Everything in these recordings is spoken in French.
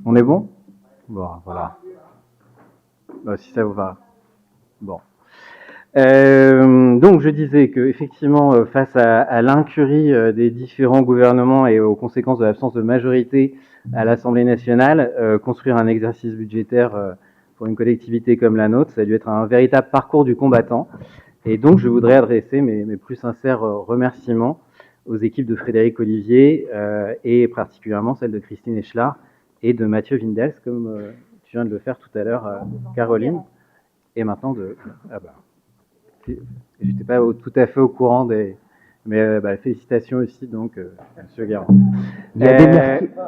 On est bon? Bon, voilà. Si ça vous va. Bon. Donc je disais que effectivement, face à l'incurie des différents gouvernements et aux conséquences de l'absence de majorité à l'Assemblée nationale, construire un exercice budgétaire pour une collectivité comme la nôtre, ça a dû être un véritable parcours du combattant. Et donc je voudrais adresser mes plus sincères remerciements aux équipes de Frédéric Olivier et particulièrement celles de Christine Echelard et de Mathieu Windels, comme tu viens de le faire tout à l'heure, Caroline, et maintenant de... Ah bah, j'étais pas tout à fait au courant des... Mais félicitations aussi, donc, Monsieur Guérin.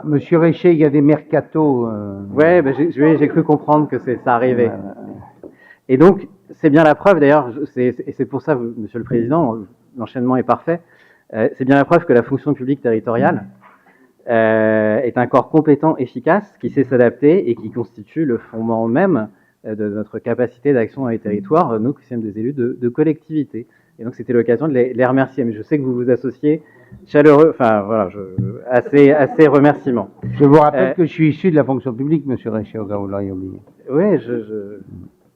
Monsieur Richer, il y a des mercatos. Ouais, j'ai cru comprendre que ça arrivait. Et donc, c'est bien la preuve, d'ailleurs, et c'est pour ça, Monsieur le Président, l'enchaînement est parfait, c'est bien la preuve que la fonction publique territoriale est un corps compétent, efficace, qui sait s'adapter et qui constitue le fondement même de notre capacité d'action dans les territoires, nous qui sommes des élus de collectivité. Et donc c'était l'occasion de les remercier. Mais je sais que vous vous associez chaleureux, enfin voilà, assez remerciements. Je vous rappelle que je suis issu de la fonction publique, Monsieur Richer, au cas où vous l'auriez oublié. Oui,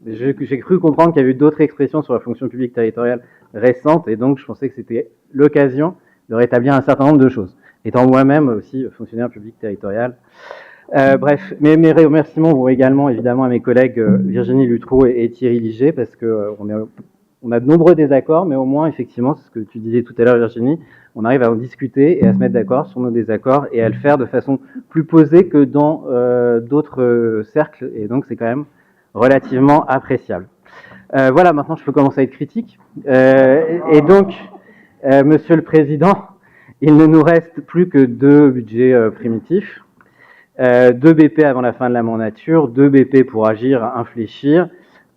j'ai cru comprendre qu'il y avait eu d'autres expressions sur la fonction publique territoriale récentes, et donc je pensais que c'était l'occasion de rétablir un certain nombre de choses. Étant moi-même aussi fonctionnaire public territorial. Bref, mes remerciements vont également évidemment à mes collègues Virginie Luttrou et Thierry Liget, parce que on a de nombreux désaccords, mais au moins effectivement, c'est ce que tu disais tout à l'heure Virginie, on arrive à en discuter et à se mettre d'accord sur nos désaccords et à le faire de façon plus posée que dans d'autres cercles, et donc c'est quand même relativement appréciable. Voilà, maintenant je peux commencer à être critique. Et donc, Monsieur le Président, il ne nous reste plus que 2 budgets primitifs, 2 BP avant la fin de la mandature, 2 BP pour agir, infléchir,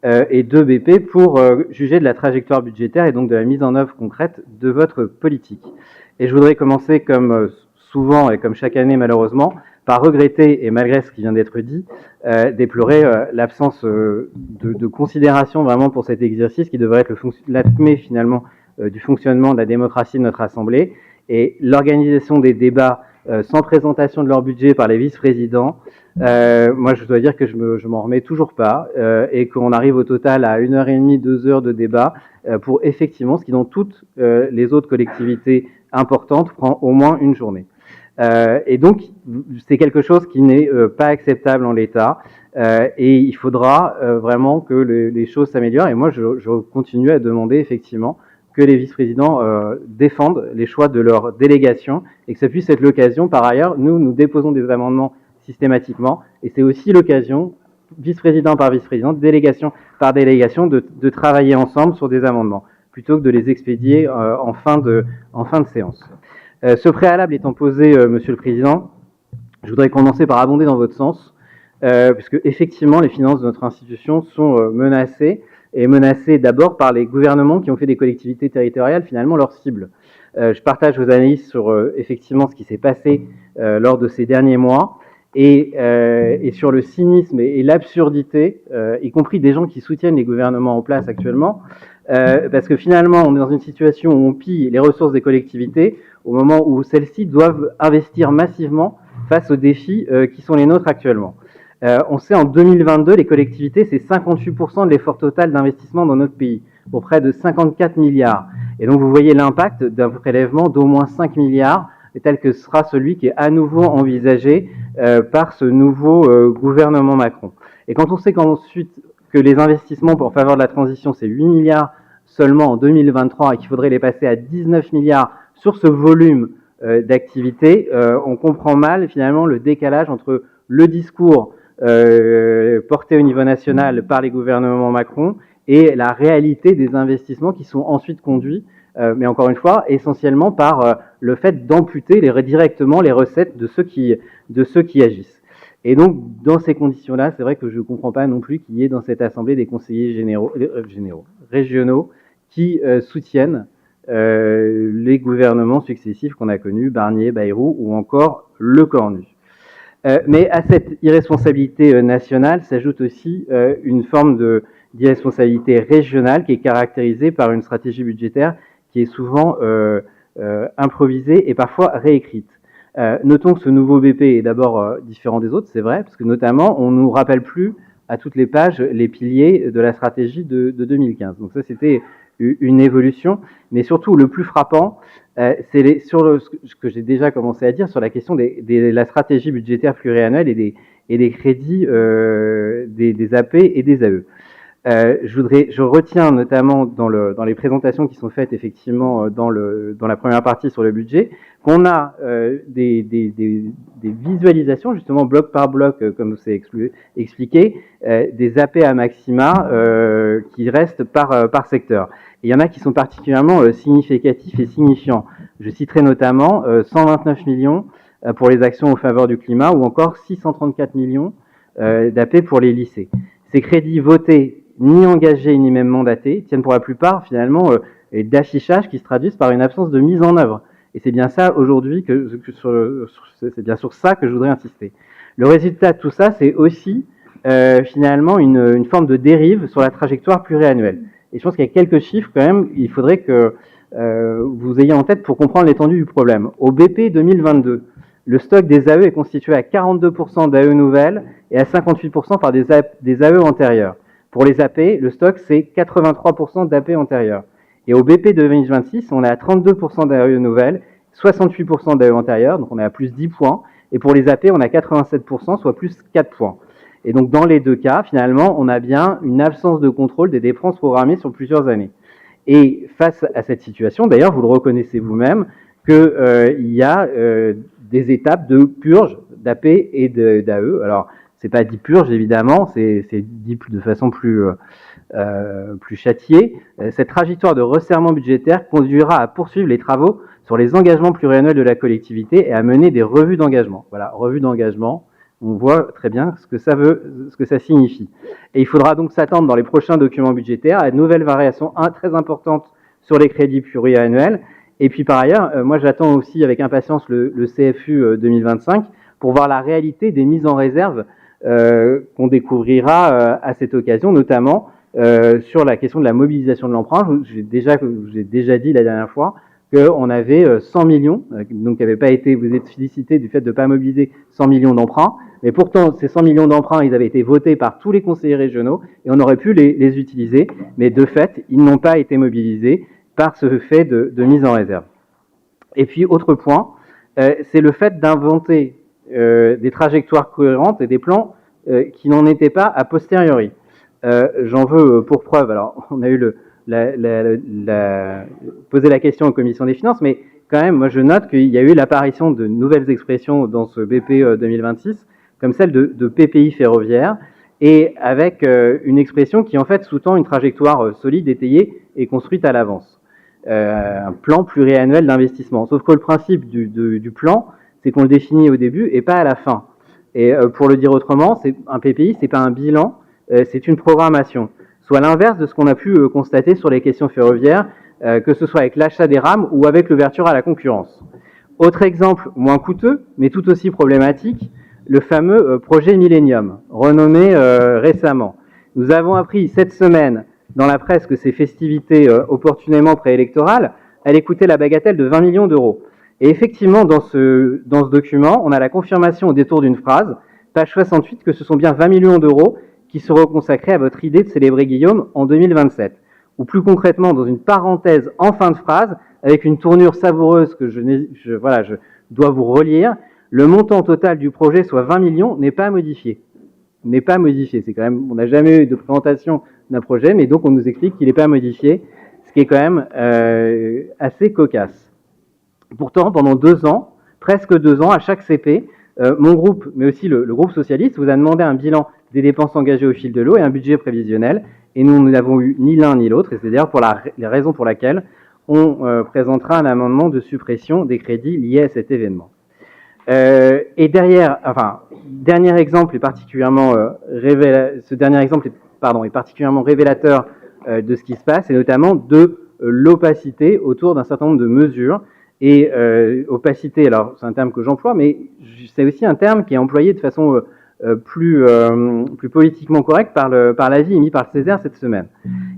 et 2 BP pour juger de la trajectoire budgétaire et donc de la mise en œuvre concrète de votre politique. Et je voudrais commencer, comme souvent et comme chaque année malheureusement, par regretter, et malgré ce qui vient d'être dit, déplorer l'absence de considération vraiment pour cet exercice qui devrait être l'acmé finalement du fonctionnement de la démocratie de notre Assemblée, et l'organisation des débats sans présentation de leur budget par les vice-présidents. Moi, je dois dire que je m'en remets toujours pas, et qu'on arrive au total à 1h30, 2 heures de débat pour effectivement, ce qui dans toutes les autres collectivités importantes prend au moins une journée. Et donc, c'est quelque chose qui n'est pas acceptable en l'état, et il faudra vraiment que les choses s'améliorent. Et moi, je continue à demander effectivement que les vice-présidents défendent les choix de leur délégation et que ça puisse être l'occasion. Par ailleurs, nous déposons des amendements systématiquement, et c'est aussi l'occasion, vice-président par vice-président, délégation par délégation, de travailler ensemble sur des amendements, plutôt que de les expédier en fin de séance. Ce préalable étant posé, Monsieur le Président, je voudrais commencer par abonder dans votre sens, puisque effectivement les finances de notre institution sont menacées, et menacées d'abord par les gouvernements qui ont fait des collectivités territoriales finalement leur cible. Je partage vos analyses sur effectivement ce qui s'est passé lors de ces derniers mois, et sur le cynisme et l'absurdité, y compris des gens qui soutiennent les gouvernements en place actuellement, parce que finalement on est dans une situation où on pille les ressources des collectivités au moment où celles-ci doivent investir massivement face aux défis qui sont les nôtres actuellement. On sait en 2022, les collectivités, c'est 58% de l'effort total d'investissement dans notre pays, pour près de 54 milliards. Et donc vous voyez l'impact d'un prélèvement d'au moins 5 milliards, tel que sera celui qui est à nouveau envisagé par ce nouveau gouvernement Macron. Et quand on sait qu'ensuite que les investissements en faveur de la transition, c'est 8 milliards seulement en 2023 et qu'il faudrait les passer à 19 milliards sur ce volume d'activité, on comprend mal finalement le décalage entre le discours porté au niveau national par les gouvernements Macron et la réalité des investissements qui sont ensuite conduits, mais encore une fois, essentiellement par le fait d'amputer directement les recettes de ceux qui agissent. Et donc, dans ces conditions-là, c'est vrai que je ne comprends pas non plus qu'il y ait dans cette Assemblée des conseillers régionaux qui soutiennent les gouvernements successifs qu'on a connus, Barnier, Bayrou ou encore Lecornu. Mais à cette irresponsabilité nationale s'ajoute aussi une forme d'irresponsabilité régionale qui est caractérisée par une stratégie budgétaire qui est souvent improvisée et parfois réécrite. Notons que ce nouveau BP est d'abord différent des autres, c'est vrai, parce que notamment, on ne nous rappelle plus à toutes les pages les piliers de la stratégie de 2015. Donc ça, c'était une évolution, mais surtout, le plus frappant, c'est ce que j'ai déjà commencé à dire sur la question de la stratégie budgétaire pluriannuelle et des crédits des AP et des AE. Je retiens notamment dans les présentations qui sont faites effectivement dans la première partie sur le budget, qu'on a des visualisations justement bloc par bloc, comme c'est expliqué, des AP à maxima qui restent par secteur. Et il y en a qui sont particulièrement significatifs et signifiants. Je citerai notamment 129 millions pour les actions en faveur du climat ou encore 634 millions d'AP pour les lycées. Ces crédits votés, ni engagés ni même mandatés, tiennent pour la plupart finalement d'affichage qui se traduisent par une absence de mise en œuvre. Et c'est bien ça aujourd'hui c'est bien sur ça que je voudrais insister. Le résultat de tout ça, c'est aussi finalement une forme de dérive sur la trajectoire pluriannuelle. Et je pense qu'il y a quelques chiffres quand même, il faudrait que vous ayez en tête pour comprendre l'étendue du problème. Au BP 2022, le stock des AE est constitué à 42% d'AE nouvelles et à 58% par des AE antérieures. Pour les AP, le stock, c'est 83% d'AP antérieures. Et au BP 2026, on est à 32% d'AE nouvelles, 68% d'AE antérieures, donc on est à plus 10 points. Et pour les AP, on a 87%, soit plus 4 points. Et donc dans les deux cas, finalement, on a bien une absence de contrôle des dépenses programmées sur plusieurs années. Et face à cette situation, d'ailleurs, vous le reconnaissez vous-même, qu'il y a des étapes de purge d'AP et d'AE. Alors, c'est pas dit purge, évidemment, c'est dit de façon plus châtiée. Cette trajectoire de resserrement budgétaire conduira à poursuivre les travaux sur les engagements pluriannuels de la collectivité et à mener des revues d'engagement. Voilà, revues d'engagement, on voit très bien ce que ça signifie. Et il faudra donc s'attendre dans les prochains documents budgétaires à de nouvelles variations très importantes sur les crédits pluriannuels. Et puis par ailleurs, moi j'attends aussi avec impatience le CFU 2025 pour voir la réalité des mises en réserve qu'on découvrira à cette occasion, notamment sur la question de la mobilisation de l'emprunt. J'ai déjà dit la dernière fois qu'on avait 100 millions, donc qui n'avaient pas été, vous êtes félicité du fait de ne pas mobiliser 100 millions d'emprunts, mais pourtant ces 100 millions d'emprunts, ils avaient été votés par tous les conseillers régionaux et on aurait pu les utiliser, mais de fait, ils n'ont pas été mobilisés par ce fait de mise en réserve. Et puis, autre point, c'est le fait d'inventer des trajectoires cohérentes et des plans qui n'en étaient pas a posteriori. J'en veux pour preuve, alors on a eu poser la question aux commissions des finances, mais quand même, moi je note qu'il y a eu l'apparition de nouvelles expressions dans ce BP 2026, comme celle de PPI ferroviaire, et avec une expression qui en fait sous-tend une trajectoire solide, étayée et construite à l'avance. Un plan pluriannuel d'investissement. Sauf que le principe du plan, c'est qu'on le définit au début et pas à la fin. Et pour le dire autrement, un PPI, c'est pas un bilan, c'est une programmation. Soit l'inverse de ce qu'on a pu constater sur les questions ferroviaires, que ce soit avec l'achat des rames ou avec l'ouverture à la concurrence. Autre exemple moins coûteux, mais tout aussi problématique, le fameux projet Millennium, renommé récemment. Nous avons appris cette semaine dans la presse que ces festivités opportunément préélectorales allaient coûter la bagatelle de 20 millions d'euros. Et effectivement, dans ce document, on a la confirmation au détour d'une phrase, page 68, que ce sont bien 20 millions d'euros qui seront consacrés à votre idée de célébrer Guillaume en 2027. Ou plus concrètement, dans une parenthèse en fin de phrase, avec une tournure savoureuse que je dois vous relire, le montant total du projet, soit 20 millions, n'est pas modifié. N'est pas modifié. C'est quand même, on n'a jamais eu de présentation d'un projet, mais donc on nous explique qu'il n'est pas modifié, ce qui est quand même assez cocasse. Pourtant, pendant 2 ans, presque 2 ans, à chaque CP, mon groupe, mais aussi le groupe socialiste, vous a demandé un bilan des dépenses engagées au fil de l'eau et un budget prévisionnel, et nous n'avons eu ni l'un ni l'autre, et c'est d'ailleurs pour les raisons pour laquelle on présentera un amendement de suppression des crédits liés à cet événement. Et dernier exemple est particulièrement révélateur de ce qui se passe, et notamment de l'opacité autour d'un certain nombre de mesures. Et opacité, alors c'est un terme que j'emploie, mais c'est aussi un terme qui est employé de façon plus politiquement correcte par l'avis émis par le Césaire cette semaine.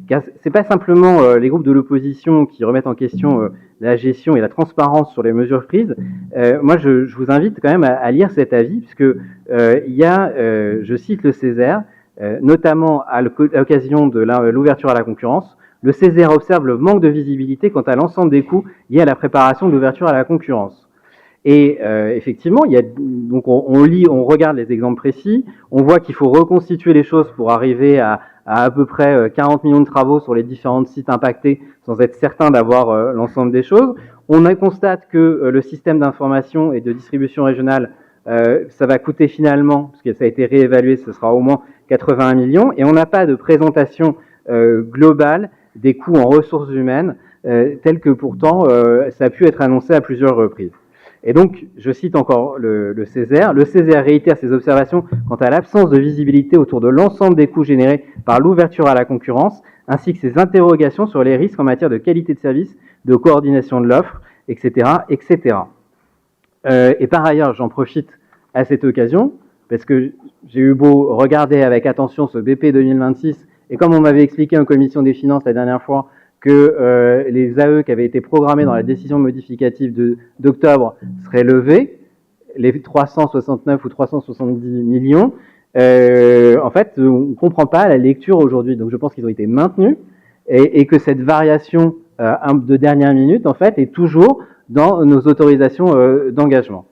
car c'est pas simplement les groupes de l'opposition qui remettent en question la gestion et la transparence sur les mesures prises. Moi, je vous invite quand même à lire cet avis, puisque il y a, je cite le Césaire, notamment à l'occasion de l'ouverture à la concurrence, le Césaire observe le manque de visibilité quant à l'ensemble des coûts liés à la préparation de l'ouverture à la concurrence. Et effectivement, donc on lit, on regarde les exemples précis, on voit qu'il faut reconstituer les choses pour arriver à peu près 40 millions de travaux sur les différents sites impactés sans être certain d'avoir l'ensemble des choses. On constate que le système d'information et de distribution régionale, ça va coûter finalement, parce que ça a été réévalué, ce sera au moins 81 millions, et on n'a pas de présentation globale des coûts en ressources humaines, tels que pourtant ça a pu être annoncé à plusieurs reprises. Et donc, je cite encore le Césaire. Le Césaire réitère ses observations quant à l'absence de visibilité autour de l'ensemble des coûts générés par l'ouverture à la concurrence, ainsi que ses interrogations sur les risques en matière de qualité de service, de coordination de l'offre, etc., etc. Et par ailleurs, j'en profite à cette occasion, parce que j'ai eu beau regarder avec attention ce BP 2026, et comme on m'avait expliqué en commission des finances la dernière fois, que les AE qui avaient été programmés dans la décision modificative d'octobre seraient levés, les 369 ou 370 millions, en fait, on ne comprend pas la lecture aujourd'hui. Donc je pense qu'ils ont été maintenus et que cette variation de dernière minute, en fait, est toujours dans nos autorisations d'engagement.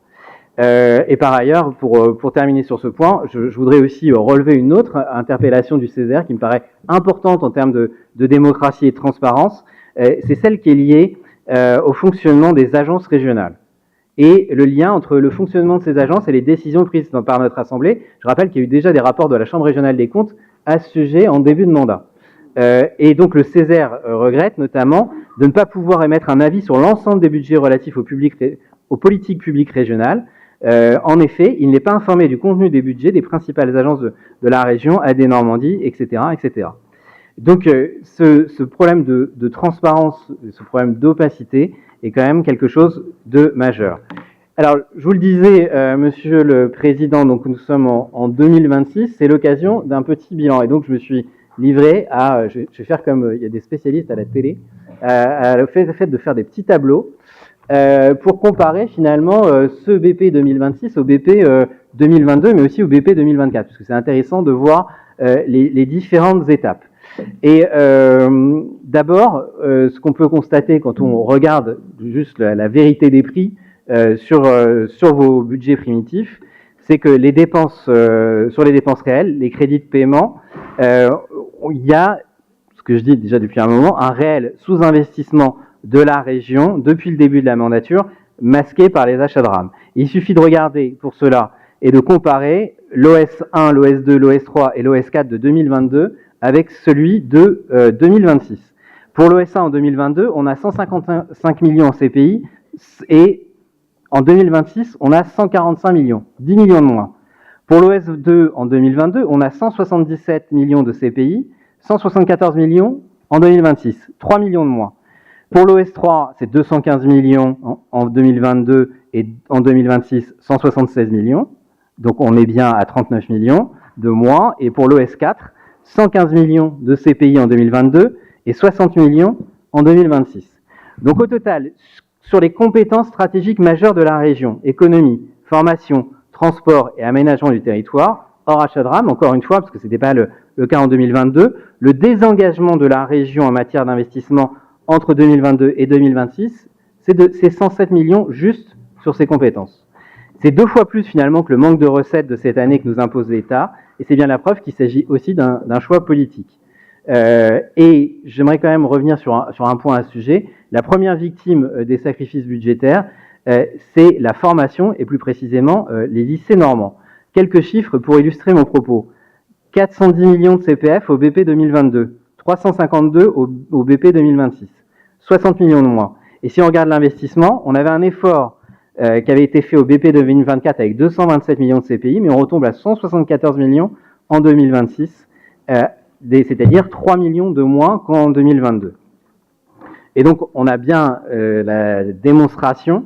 Et par ailleurs, pour terminer sur ce point, je voudrais aussi relever une autre interpellation du Césaire qui me paraît importante en termes de démocratie et de transparence. C'est celle qui est liée au fonctionnement des agences régionales et le lien entre le fonctionnement de ces agences et les décisions prises par notre Assemblée. Je rappelle qu'il y a eu déjà des rapports de la Chambre régionale des comptes à ce sujet en début de mandat. Et donc le Césaire regrette notamment de ne pas pouvoir émettre un avis sur l'ensemble des budgets relatifs aux politiques publiques régionales. En effet, il n'est pas informé du contenu des budgets des principales agences de la région, AD Normandie, etc., etc. Donc, ce problème de transparence, ce problème d'opacité est quand même quelque chose de majeur. Alors, je vous le disais, Monsieur le Président, donc nous sommes en 2026, c'est l'occasion d'un petit bilan. Et donc, je me suis livré à, je vais faire comme il y a des spécialistes à la télé, le fait de faire des petits tableaux. Pour comparer finalement ce BP 2026 au BP 2022, mais aussi au BP 2024, parce que c'est intéressant de voir les différentes étapes. Et d'abord, ce qu'on peut constater quand on regarde juste la vérité des prix sur vos budgets primitifs, c'est que les dépenses, sur les dépenses réelles, les crédits de paiement, il y a, ce que je dis déjà depuis un moment, un réel sous-investissement de la région depuis le début de la mandature, masqué par les achats de rames. Il suffit de regarder pour cela et de comparer l'OS1, l'OS2, l'OS3 et l'OS4 de 2022 avec celui de 2026. Pour l'OS1 en 2022, on a 155 millions en CPI et en 2026, on a 145 millions, 10 millions de moins. Pour l'OS2 en 2022, on a 177 millions de CPI, 174 millions en 2026, 3 millions de moins. Pour l'OS3, c'est 215 millions en 2022 et en 2026, 176 millions. Donc on est bien à 39 millions de moins. Et pour l'OS4, 115 millions de CPI en 2022 et 60 millions en 2026. Donc au total, sur les compétences stratégiques majeures de la région, économie, formation, transport et aménagement du territoire, hors achat de rames, encore une fois, parce que ce n'était pas le cas en 2022, le désengagement de la région en matière d'investissement entre 2022 et 2026, c'est 107 millions juste sur ces compétences. C'est 2 fois plus finalement que le manque de recettes de cette année que nous impose l'État, et c'est bien la preuve qu'il s'agit aussi d'un choix politique. Et j'aimerais quand même revenir sur un point à ce sujet. La première victime des sacrifices budgétaires, c'est la formation, et plus précisément les lycées normands. Quelques chiffres pour illustrer mon propos. 410 millions de CPF au BP 2022, 352 au BP 2026, 60 millions de moins. Et si on regarde l'investissement, on avait un effort qui avait été fait au BP 2024 avec 227 millions de CPI, mais on retombe à 174 millions en 2026, c'est-à-dire 3 millions de moins qu'en 2022. Et donc, on a bien la démonstration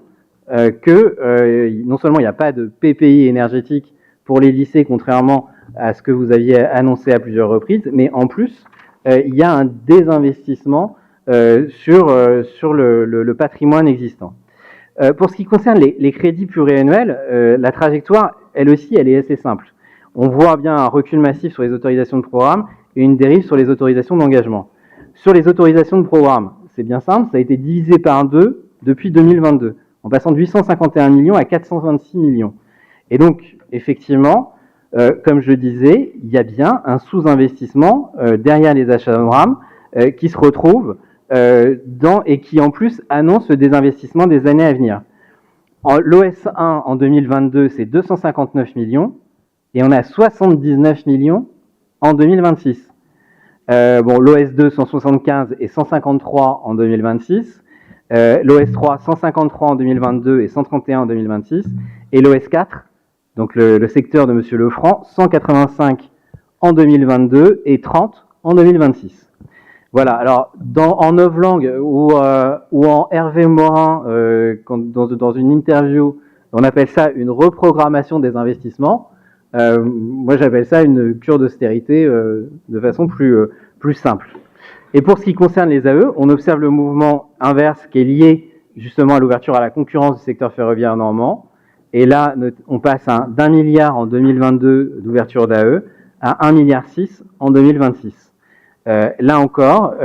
que non seulement il n'y a pas de PPI énergétique pour les lycées, contrairement à ce que vous aviez annoncé à plusieurs reprises, mais en plus, il y a un désinvestissement sur le patrimoine existant. Pour ce qui concerne les crédits pluriannuels, la trajectoire, elle aussi, elle est assez simple. On voit bien un recul massif sur les autorisations de programme et une dérive sur les autorisations d'engagement. Sur les autorisations de programme, c'est bien simple, ça a été divisé par 2 depuis 2022, en passant de 851 millions à 426 millions. Et donc, effectivement, comme je disais, il y a bien un sous-investissement derrière les achats de RAM qui se retrouve et qui en plus annonce le désinvestissement des années à venir. L'OS 1 en 2022, c'est 259 millions et on a 79 millions en 2026. L'OS 2, 175 et 153 en 2026. L'OS 3, 153 en 2022 et 131 en 2026. Et l'OS 4, donc le secteur de M. Lefranc, 185 en 2022 et 30 en 2026. Voilà, alors en novlangue ou en Hervé Morin, dans une interview, on appelle ça une reprogrammation des investissements. Moi j'appelle ça une cure d'austérité de façon plus simple. Et pour ce qui concerne les AE, on observe le mouvement inverse qui est lié justement à l'ouverture à la concurrence du secteur ferroviaire normand. Et là, on passe d'1 milliard en 2022 d'ouverture d'AE à 1,6 milliard en 2026. Là encore,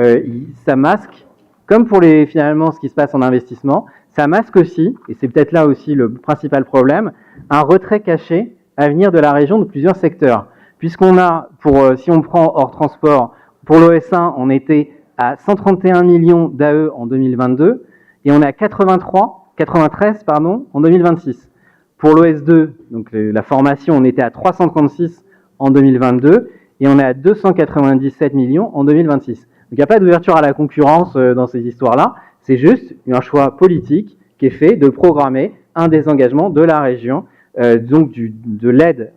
ça masque, comme pour finalement ce qui se passe en investissement, ça masque aussi, et c'est peut-être là aussi le principal problème, un retrait caché à venir de la région de plusieurs secteurs. Puisqu'on a, si on prend hors transport, pour l'OS1, on était à 131 millions d'AE en 2022, et on est à 93 en 2026. Pour l'OS2, donc la formation, on était à 336 en 2022, et on est à 297 millions en 2026. Donc il n'y a pas d'ouverture à la concurrence dans ces histoires-là, c'est juste un choix politique qui est fait de programmer un désengagement de la région, donc de l'aide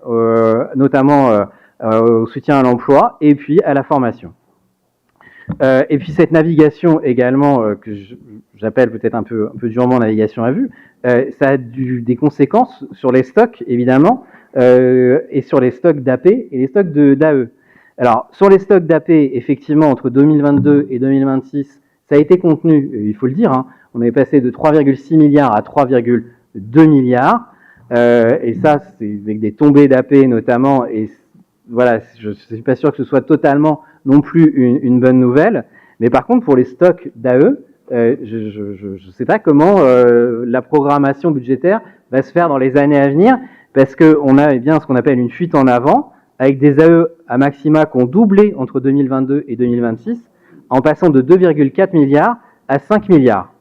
notamment au soutien à l'emploi et puis à la formation. Et puis cette navigation également, que j'appelle peut-être un peu durement navigation à vue, ça a des conséquences sur les stocks évidemment, et sur les stocks d'AP et les stocks d'AE. Alors sur les stocks d'AP, effectivement entre 2022 et 2026, ça a été contenu, il faut le dire, hein, on est passé de 3,6 milliards à 3,2 milliards, et ça c'est avec des tombées d'AP notamment, et voilà, je ne suis pas sûr que ce soit totalement non plus une bonne nouvelle, mais par contre pour les stocks d'AE, je ne sais pas comment la programmation budgétaire va se faire dans les années à venir, parce qu'on a bien ce qu'on appelle une fuite en avant, avec des AE à maxima qui ont doublé entre 2022 et 2026, en passant de 2,4 milliards à 5 milliards.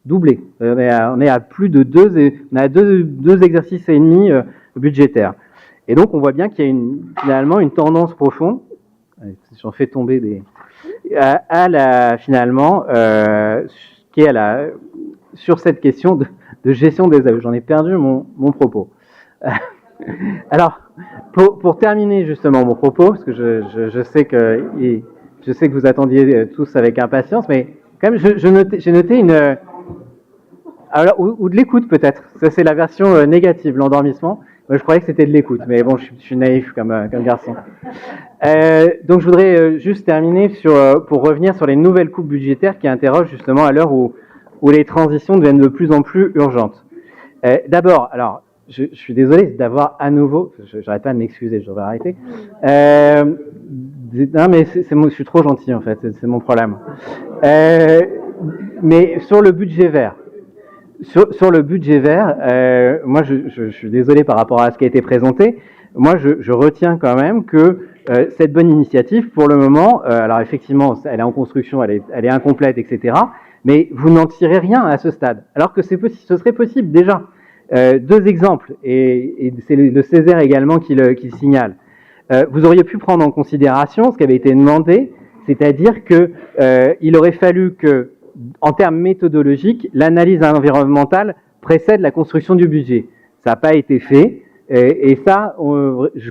Doublé. On est à plus de deux exercices et demi budgétaires. Et donc on voit bien qu'il y a finalement une tendance profonde, j'en fais tomber des, finalement, qui est sur cette question de gestion des AE. J'en ai perdu mon propos. Alors, pour terminer justement mon propos, parce que je sais que vous attendiez tous avec impatience, mais quand même j'ai noté une... Alors, ou de l'écoute peut-être, ça c'est la version négative, l'endormissement. Moi, je croyais que c'était de l'écoute, mais bon, je suis naïf comme garçon. Donc je voudrais juste terminer pour revenir sur les nouvelles coupes budgétaires qui interrogent justement à l'heure où les transitions deviennent de plus en plus urgentes. D'abord, alors, je suis désolé d'avoir à nouveau, j'arrête pas de m'excuser, je vais arrêter. Non, mais je suis trop gentil en fait, c'est mon problème. Mais sur le budget vert, sur le budget vert, moi je suis désolé par rapport à ce qui a été présenté. Moi je retiens quand même que cette bonne initiative, pour le moment, alors effectivement elle est en construction, elle est incomplète, etc. Mais vous n'en tirez rien à ce stade, alors que ce serait possible déjà. Deux exemples, et c'est le Césaire également qui le signale. Vous auriez pu prendre en considération ce qui avait été demandé, c'est-à-dire que il aurait fallu que, en termes méthodologiques, l'analyse environnementale précède la construction du budget. Ça n'a pas été fait, et ça,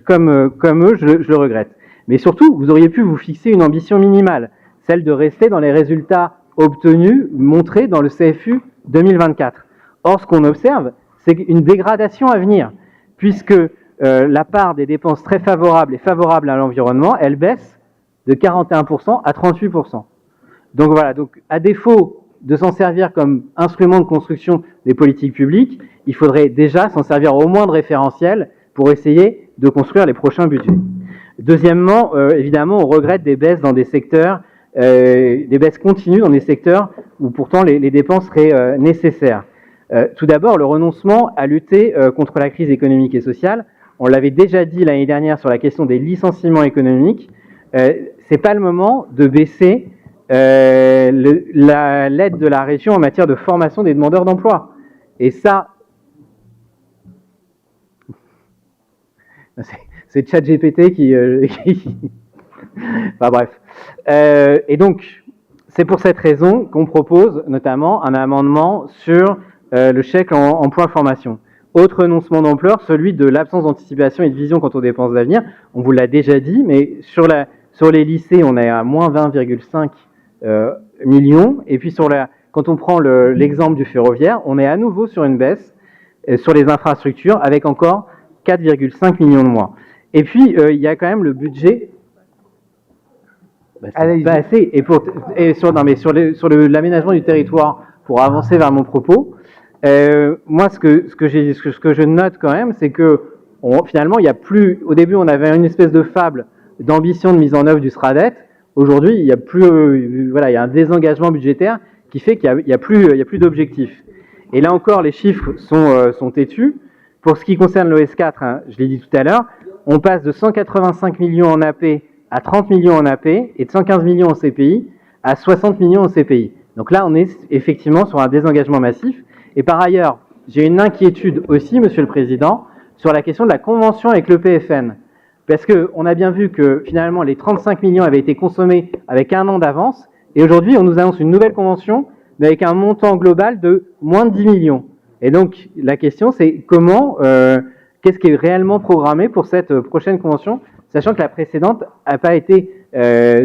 comme eux, je le regrette. Mais surtout, vous auriez pu vous fixer une ambition minimale, celle de rester dans les résultats obtenus, montrés dans le CFU 2024. Or, ce qu'on observe, c'est une dégradation à venir, puisque la part des dépenses très favorables et favorables à l'environnement, elle baisse de 41% à 38%. Donc voilà, donc à défaut de s'en servir comme instrument de construction des politiques publiques, il faudrait déjà s'en servir au moins de référentiel pour essayer de construire les prochains budgets. Deuxièmement, évidemment, on regrette des baisses dans des secteurs, des baisses continues dans des secteurs où pourtant les dépenses seraient nécessaires. Tout d'abord, le renoncement à lutter contre la crise économique et sociale. On l'avait déjà dit l'année dernière sur la question des licenciements économiques. C'est pas le moment de baisser l'aide de la région en matière de formation des demandeurs d'emploi. Et ça, c'est ChatGPT qui enfin bref. Et donc, c'est pour cette raison qu'on propose notamment un amendement sur le chèque en emploi formation. Autre renoncement d'ampleur, celui de l'absence d'anticipation et de vision quant aux dépenses d'avenir. On vous l'a déjà dit, mais sur les lycées, on est à moins 20,5 millions. Et puis quand on prend l'exemple du ferroviaire, on est à nouveau sur une baisse sur les infrastructures avec encore 4,5 millions de moins. Et puis, il y a quand même le budget. Pas assez. Et sur l'aménagement du territoire, pour avancer vers mon propos, moi, ce que je note quand même, c'est que finalement, il y a plus. Au début, on avait une espèce de fable d'ambition de mise en œuvre du SRADET. Aujourd'hui, il y a plus. Voilà, il y a un désengagement budgétaire qui fait qu'il y a plus d'objectifs. Et là encore, les chiffres sont têtus. Pour ce qui concerne l'OS4, hein, je l'ai dit tout à l'heure, on passe de 185 millions en AP à 30 millions en AP et de 115 millions en CPI à 60 millions en CPI. Donc là, on est effectivement sur un désengagement massif. Et par ailleurs, j'ai une inquiétude aussi, Monsieur le Président, sur la question de la convention avec le PFN. Parce qu'on a bien vu que finalement, les 35 millions avaient été consommés avec un an d'avance. Et aujourd'hui, on nous annonce une nouvelle convention, mais avec un montant global de moins de 10 millions. Et donc, la question, c'est qu'est-ce qui est réellement programmé pour cette prochaine convention, sachant que la précédente n'a pas été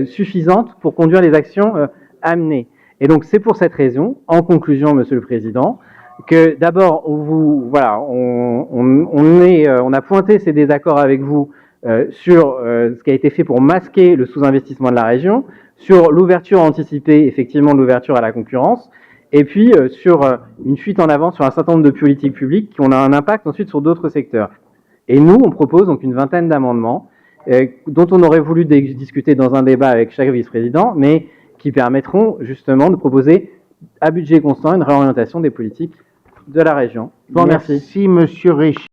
suffisante pour conduire les actions amenées. Et donc, c'est pour cette raison, en conclusion, Monsieur le Président, que d'abord, on a pointé ces désaccords avec vous sur ce qui a été fait pour masquer le sous-investissement de la région, sur l'ouverture anticipée, effectivement, de l'ouverture à la concurrence, et puis sur une fuite en avant sur un certain nombre de politiques publiques qui ont un impact ensuite sur d'autres secteurs. Et nous, on propose donc une vingtaine d'amendements dont on aurait voulu discuter dans un débat avec chaque vice-président, mais qui permettront justement de proposer à budget constant une réorientation des politiques de la région. Je vous remercie. Merci, Monsieur Richer.